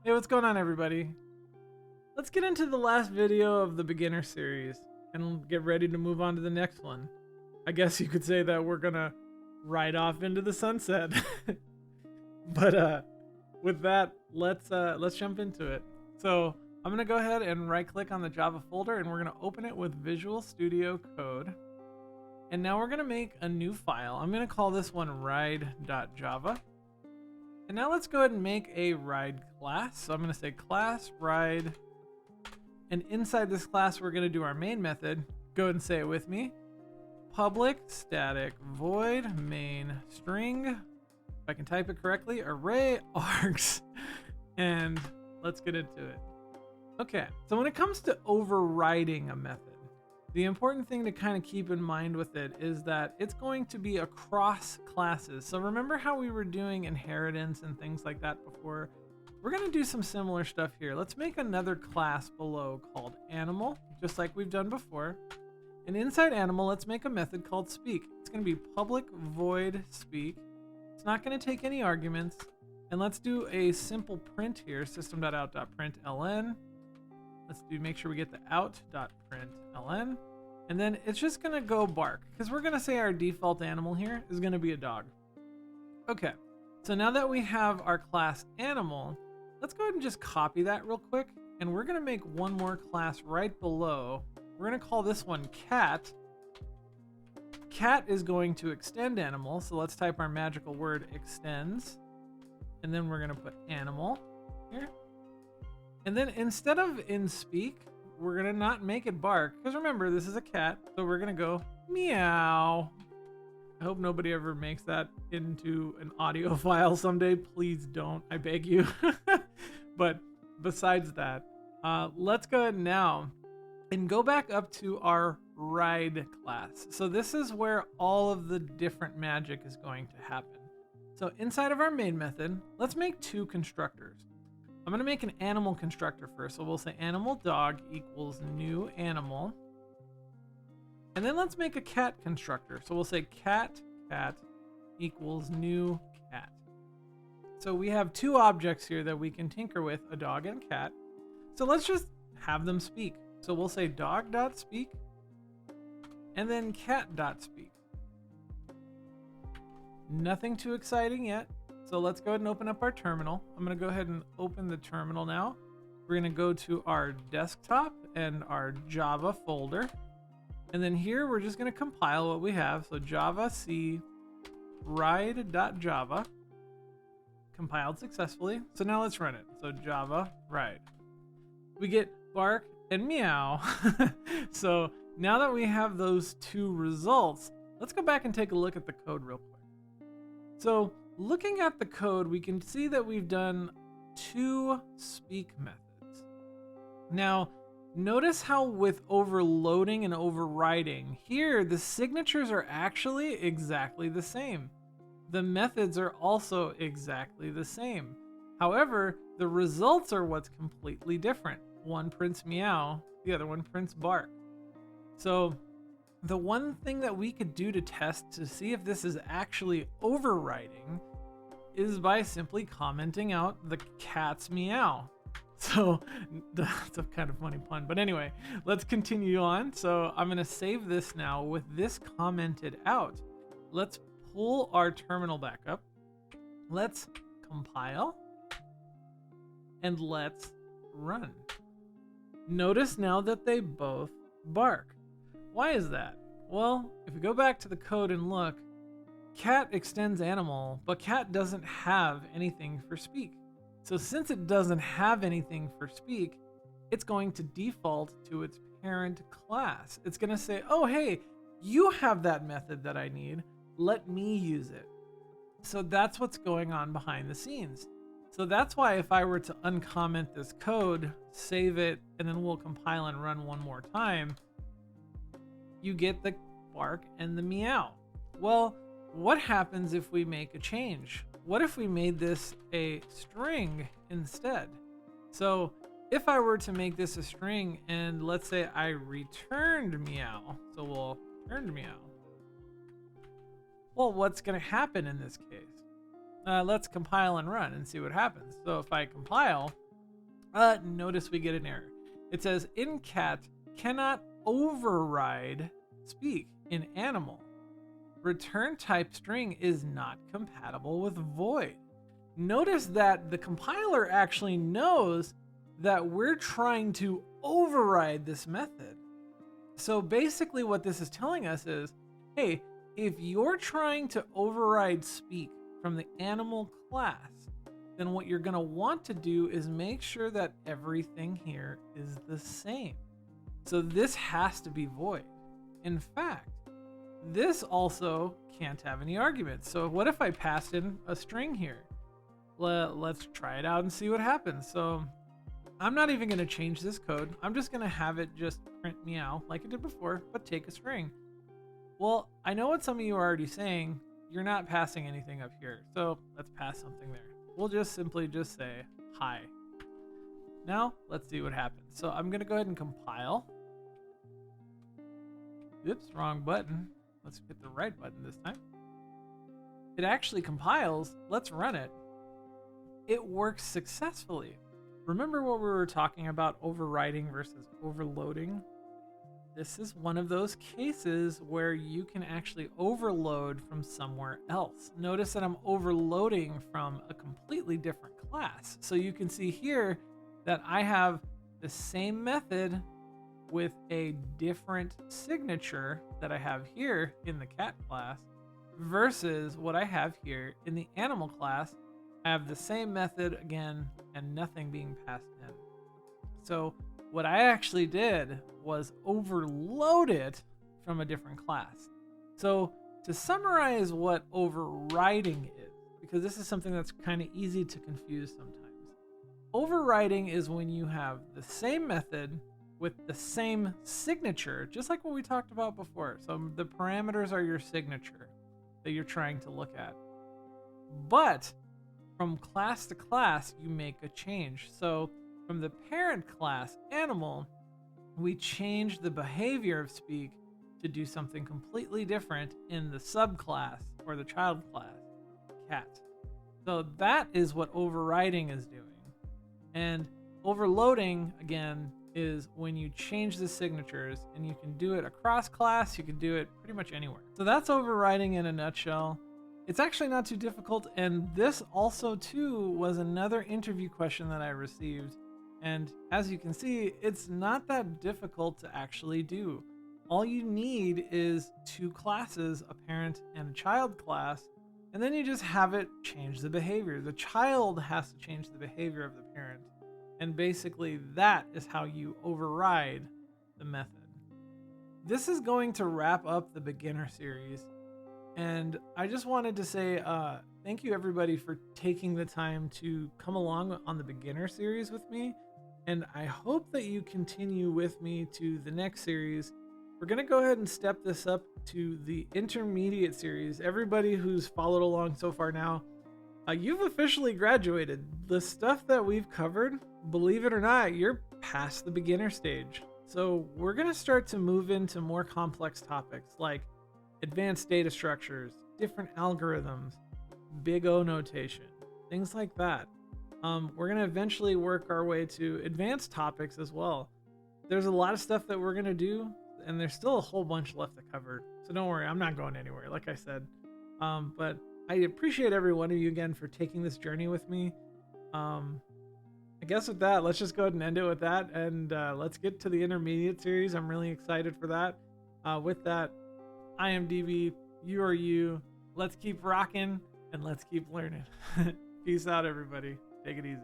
Hey, what's going on, everybody? Let's get into the last video of the beginner series and get ready to move on to the next one. I guess you could say that we're gonna ride off into the sunset. But with that, let's jump into it. So I'm gonna go ahead and right click on the Java folder and we're gonna open it with Visual Studio Code. And now we're gonna make a new file. I'm gonna call this one ride.java. And now let's go ahead and make a ride class. So I'm gonna say class ride. And inside this class, we're gonna do our main method. Go ahead and say it with me. Public static void main string. If I can type it correctly, array args. And let's get into it. Okay, so when it comes to overriding a method, the important thing to kind of keep in mind with it is that it's going to be across classes. So remember how we were doing inheritance and things like that before? We're going to do some similar stuff here. Let's make another class below called animal, just like we've done before. And inside animal, let's make a method called speak. It's going to be public void speak. It's not going to take any arguments. And let's do a simple print here, system.out.println. Let's make sure we get the out.println. And then it's just going to go bark, because we're going to say our default animal here is going to be a dog. Okay, so now that we have our class animal, let's go ahead and just copy that real quick. And we're going to make one more class right below. We're going to call this one cat. Cat is going to extend animal. So let's type our magical word extends. And then we're going to put animal here. And then instead of in speak, we're going to not make it bark. Because remember, this is a cat. So we're going to go meow. I hope nobody ever makes that into an audio file someday. Please don't. I beg you. But besides that, let's go ahead now and go back up to our ride class. So this is where all of the different magic is going to happen. So inside of our main method, let's make two constructors. I'm going to make an animal constructor first. So we'll say animal dog equals new animal. And then let's make a cat constructor. So we'll say cat equals new cat. So we have two objects here that we can tinker with, a dog and cat. So let's just have them speak. So we'll say dog.speak and then cat.speak. Nothing too exciting yet. So let's go ahead and open up our terminal. I'm going to go ahead and open the terminal now. We're going to go to our desktop and our Java folder. And then here we're just going to compile what we have. So Java C ride.java compiled successfully. So now let's run it. So Java ride. We get bark and meow. So now that we have those two results, let's go back and take a look at the code real quick. So looking at the code, we can see that we've done two speak methods. Now, notice how with overloading and overriding, here the signatures are actually exactly the same. The methods are also exactly the same. However, the results are what's completely different. One prints meow, the other one prints bark. So the one thing that we could do to test to see if this is actually overriding is by simply commenting out the cat's meow. So that's a kind of funny pun, but anyway, let's continue on. So I'm gonna save this now with this commented out. Let's pull our terminal back up. Let's compile and let's run. Notice now that they both bark. Why is that? Well, if we go back to the code and look, cat extends animal, but cat doesn't have anything for speak. So since it doesn't have anything for speak, it's going to default to its parent class. It's going to say, oh, hey, you have that method that I need. Let me use it. So that's what's going on behind the scenes. So that's why if I were to uncomment this code, save it, and then we'll compile and run one more time, you get the bark and the meow. Well, what happens if we make a change? What if we made this a string instead? So if I were to make this a string and let's say I returned meow, so we'll return meow. Well, what's going to happen in this case? Let's compile and run and see what happens. So if I compile, notice we get an error. It says in cat cannot override speak in animal. Return type string is not compatible with void. Notice that the compiler actually knows that we're trying to override this method. So basically what this is telling us is, hey, if you're trying to override speak from the animal class, then what you're going to want to do is make sure that everything here is the same. So this has to be void. In fact, this also can't have any arguments. So what if I passed in a string here? Let's try it out and see what happens. So I'm not even going to change this code. I'm just going to have it just print meow like it did before, but take a string. Well, I know what some of you are already saying. You're not passing anything up here. So let's pass something there. We'll just simply just say hi. Now let's see what happens. So I'm going to go ahead and compile. Oops, wrong button. Let's hit the right button this time. It actually compiles. Let's run it. It works successfully. Remember what we were talking about overriding versus overloading? This is one of those cases where you can actually overload from somewhere else. Notice that I'm overloading from a completely different class. So you can see here that I have the same method with a different signature that I have here in the cat class versus what I have here in the animal class. I have the same method again and nothing being passed in. So what I actually did was overload it from a different class. So to summarize what overriding is, because this is something that's kind of easy to confuse sometimes. Overriding is when you have the same method with the same signature, just like what we talked about before. So the parameters are your signature that you're trying to look at. But from class to class, you make a change. So from the parent class, animal, we change the behavior of speak to do something completely different in the subclass or the child class, cat. So that is what overriding is doing. And overloading, again, is when you change the signatures, and you can do it across class, you can do it pretty much anywhere. So that's overriding in a nutshell. It's actually not too difficult, and this also too was another interview question that I received. And as you can see, it's not that difficult to actually do. All you need is two classes, a parent and a child class, and then you just have it change the behavior. The child has to change the behavior of the parent. And basically that is how you override the method. This is going to wrap up the beginner series. And I just wanted to say thank you everybody for taking the time to come along on the beginner series with me. And I hope that you continue with me to the next series. We're going to go ahead and step this up to the intermediate series. Everybody who's followed along so far now, you've officially graduated. The stuff that we've covered, believe it or not, you're past the beginner stage. So we're going to start to move into more complex topics like advanced data structures, different algorithms, big O notation, things like that. We're going to eventually work our way to advanced topics as well. There's a lot of stuff that we're going to do, and there's still a whole bunch left to cover. So don't worry, I'm not going anywhere, like I said. But I appreciate every one of you again for taking this journey with me. I guess with that, let's just go ahead and end it with that. And let's get to the intermediate series. I'm really excited for that. With that, I am DB, you are you. Let's keep rocking and let's keep learning. Peace out, everybody. Take it easy.